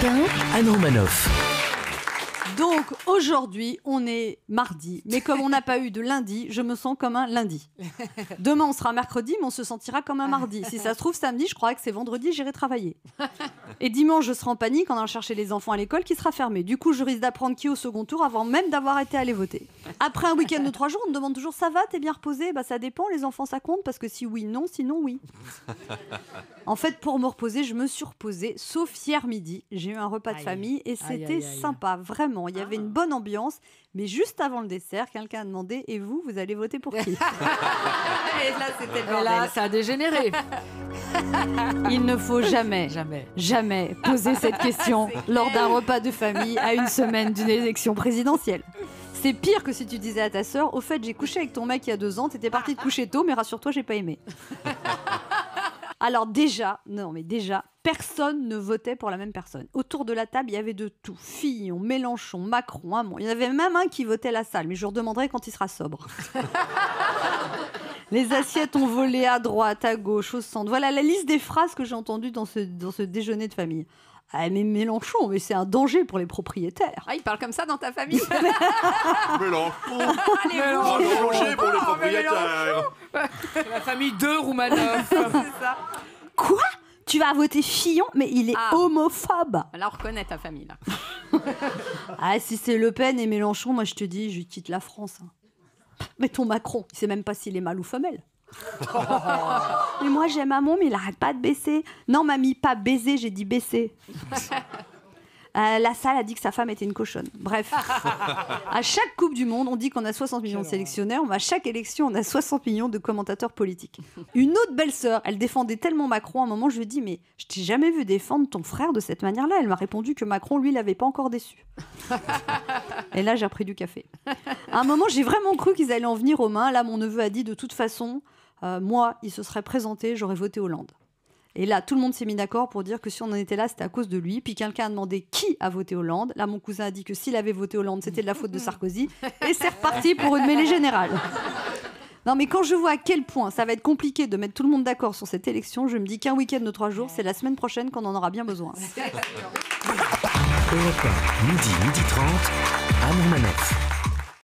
Anne Romanoff. Donc aujourd'hui, on est mardi, mais comme on n'a pas eu de lundi, je me sens comme un lundi. Demain, on sera mercredi, mais on se sentira comme un mardi. Si ça se trouve, samedi, je croirais que c'est vendredi, j'irai travailler. Et dimanche, je serai en panique en allant chercher les enfants à l'école qui sera fermée. Du coup, je risque d'apprendre qui au second tour avant même d'avoir été allé voter. Après un week-end de 3 jours, on me demande toujours « ça va, t'es bien reposé ?» Bah ça dépend, les enfants ça compte, parce que si oui, non, sinon oui. En fait, pour me reposer, je me suis reposée, sauf hier midi. J'ai eu un repas de famille et c'était sympa, vraiment. Il y avait une bonne ambiance, mais juste avant le dessert, quelqu'un a demandé « et vous, vous allez voter pour qui ?» Et là, c'était le bordel. Là, ça a dégénéré. Il ne faut jamais poser cette question lors d'un repas de famille à une semaine d'une élection présidentielle. C'est pire que si tu disais à ta sœur « au fait, j'ai couché avec ton mec il y a 2 ans, t'étais partie te coucher tôt, mais rassure-toi, j'ai pas aimé. » Alors déjà, personne ne votait pour la même personne. Autour de la table, il y avait de tout. Fillon, Mélenchon, Macron, Hamon. Il y en avait même un qui votait la salle, mais je lui redemanderai quand il sera sobre. Les assiettes ont volé à droite, à gauche, au centre. Voilà la liste des phrases que j'ai entendues dans ce déjeuner de famille. Ah mais Mélenchon, mais c'est un danger pour les propriétaires. Ah, il parle comme ça dans ta famille. Mélenchon. Mélenchon. Un danger pour les propriétaires. La famille de Roumanoff. C'est ça. Quoi ? Tu vas voter Fillon, mais il est homophobe. Là, on reconnaît ta famille, là. Ah, si c'est Le Pen et Mélenchon, moi je te dis, je quitte la France. Mais ton Macron, il sait même pas s'il est mâle ou femelle. Mais moi j'aime Hamon, mais il arrête pas de baisser. Non mamie, pas baiser, j'ai dit baisser. La salle a dit que sa femme était une cochonne. Bref, à chaque Coupe du Monde, on dit qu'on a 60 millions de sélectionneurs. À chaque élection, on a 60 millions de commentateurs politiques. Une autre belle-sœur, elle défendait tellement Macron. À un moment, je lui ai dit, mais je t'ai jamais vu défendre ton frère de cette manière-là. Elle m'a répondu que Macron, lui, l'avait pas encore déçu. Et là, j'ai repris du café. À un moment, j'ai vraiment cru qu'ils allaient en venir aux mains. Là, mon neveu a dit, de toute façon, moi, il se serait présenté, j'aurais voté Hollande. Et là, tout le monde s'est mis d'accord pour dire que si on en était là, c'était à cause de lui. Puis quelqu'un a demandé qui a voté Hollande. Là, mon cousin a dit que s'il avait voté Hollande, c'était de la faute de Sarkozy. Et c'est reparti pour une mêlée générale. Non, mais quand je vois à quel point ça va être compliqué de mettre tout le monde d'accord sur cette élection, je me dis qu'un week-end de 3 jours, c'est la semaine prochaine qu'on en aura bien besoin. Europe 1, midi 30, Anne Romanoff.